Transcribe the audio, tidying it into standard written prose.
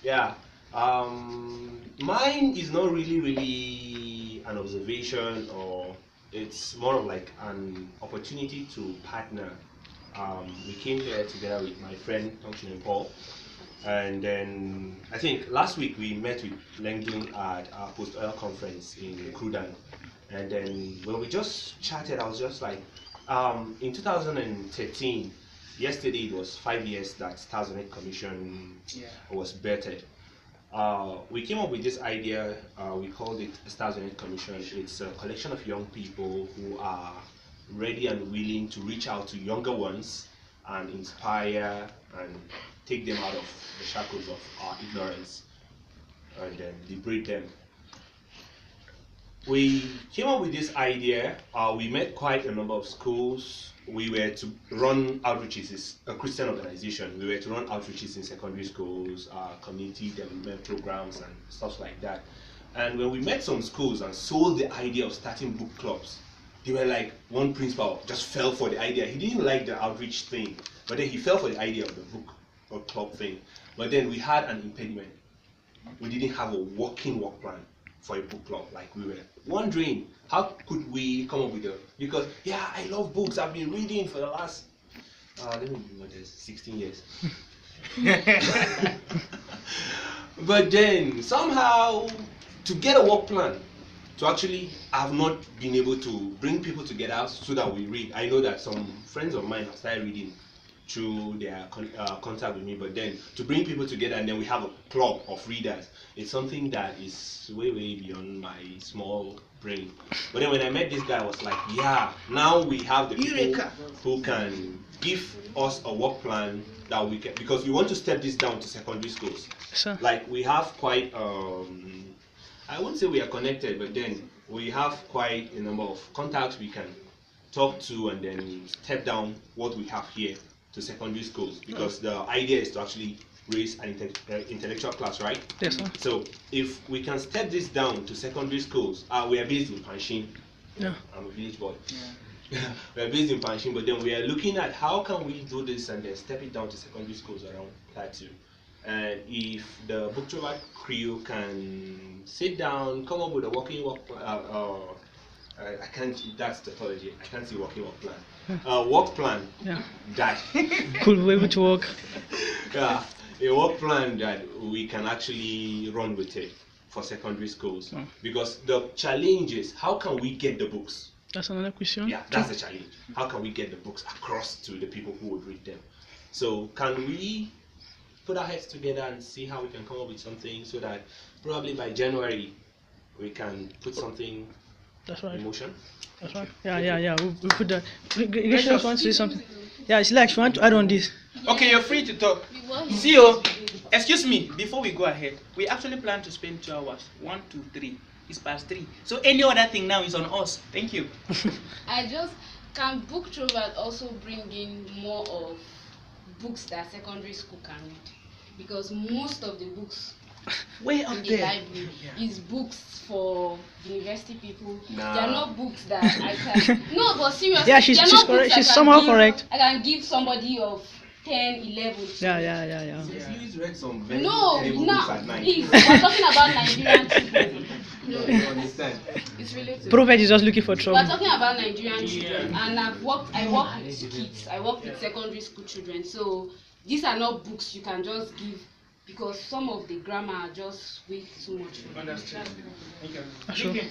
Yeah. Mine is not really an observation, or it's more of like an opportunity to partner. We came here together with my friend Functioning Paul, and then I think last week we met with Langdon at our post oil conference in Krudan, and then when we just chatted, I was just like, in 2013, yesterday it was 5 years that Stars on It Commission was birthed. We came up with this idea. We called it Stars on It Commission. It's a collection of young people who are ready and willing to reach out to younger ones and inspire and take them out of the shackles of our ignorance and then liberate them. We came up with this idea. We met quite a number of schools. We were to run outreaches. It's a Christian organization. We were to run outreaches in secondary schools, community development programs, and stuff like that. And when we met some schools and sold the idea of starting book clubs, they were like, one principal just fell for the idea. He didn't like the outreach thing, but then he fell for the idea of the book or club thing. But then we had an impediment. We didn't have a working work plan for a book club. Like, we were wondering, how could we come up with a, because yeah, I love books. I've been reading for the last let me be modest, 16 years. But then somehow, to get a work plan, to actually have not been able to bring people together so that we read. I know that some friends of mine have started reading through their contact with me, but then to bring people together and then we have a club of readers, it's something that is way beyond my small brain. But then when I met this guy, I was like, yeah, now we have the people who can give us a work plan that we can, because we want to step this down to secondary schools. Sure. Like, we have quite I wouldn't say we are connected, but then we have quite a number of contacts we can talk to and then step down what we have here to secondary schools, because the idea is to actually raise an intellectual class, right? Yes, sir. So if we can step this down to secondary schools, we are based in Panshin. Yeah. I'm a village boy. Yeah. We are based in Panshin, but then we are looking at how can we do this and then step it down to secondary schools around Plateau. And if the Book-Troverts crew can sit down, come up with a working work plan, I can't, that's tautology, I can't see working work plan. Work plan, Yeah. that. Could be able to work. Yeah, a work plan that we can actually run with it for secondary schools. Because the challenge is, how can we get the books? That's another question. Yeah, that's the challenge. How can we get the books across to the people who would read them? So can we put our heads together and see how we can come up with something so that probably by January we can put something That's right. in motion? That's right. Yeah. We put that. Ignatius wants to say something. Yeah, it's like she want to add on this. Okay, you're free to talk. CEO, excuse me, before we go ahead, we actually plan to spend 2 hours. 1, 2, 3. It's past 3. So any other thing now is on us. Thank you. Can Book-Troverts also bring in more of books that secondary school can read? Because most of the books Way up in the there. library is books for university people. Nah. They are not books that I can. No, but seriously, Yeah, she's they are not correct. books I She's can somehow give- correct. I can give somebody of 10, 11. Yeah. Please read some very No, terrible now, books at night. please, we're talking about Nigerian children. You understand? It's related. Prophet is just looking for We're trouble. talking about Nigerian children, and I work with kids, I work with secondary school children, so these are not books you can just give, because some of the grammar are just way too much. Understand. Thank you. Sure. Okay.